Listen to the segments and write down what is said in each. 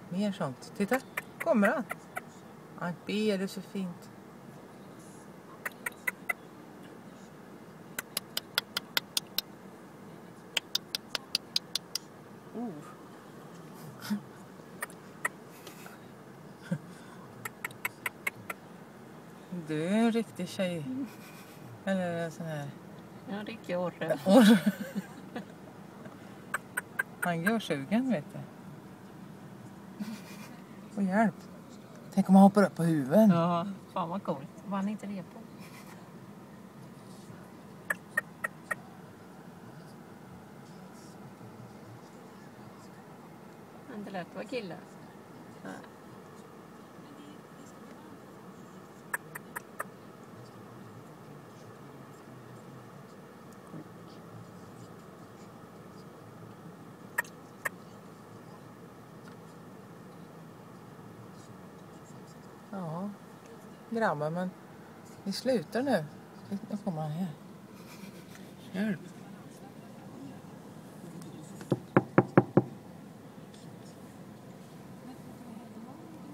Mer sånt. Titta, kommer han. Han ber, det är så fint. Du är en riktig tjej. Eller en sån här. Ja, riktig orre. Han gör sugen, vet du. Och hjälp. Tänk om han hoppar upp på huvudet. Ja, fan vad coolt. Var han inte det på? Men det lät vara killar. Ja. Ja, grabbar, men vi slutar nu. Nu kommer han här. Hjälp.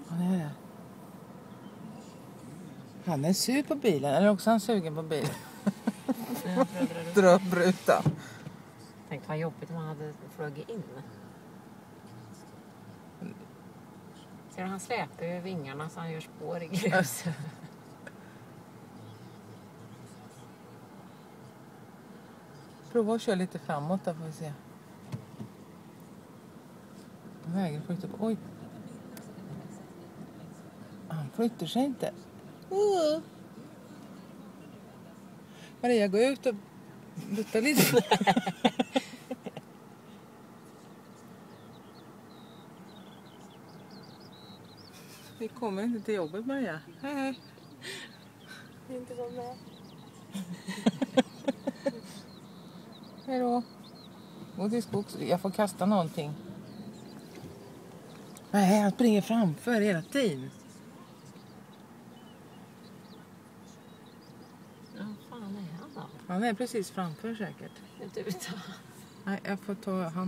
Han är det. Han är sur på bilen, eller också han sugen på bilen. Dra upp rutan. Tänk vad jobbigt om han hade flugit in. Ser du, han släpar ju vingarna så han gör spår i grus. Prova att köra lite framåt där, får vi se. Vägen flyttar på. Oj. Han flyttar sig inte. Maria, gå ut och dutta lite. Vi kommer inte till jobbet, Maria. Hej, hej. Inte vara med. Hej då. Gå till skogs. Jag får kasta någonting. Nej, han springer framför hela tiden. Ja, fan är han då? Han är precis framför säkert. Inte utan. Nej, jag får ta han.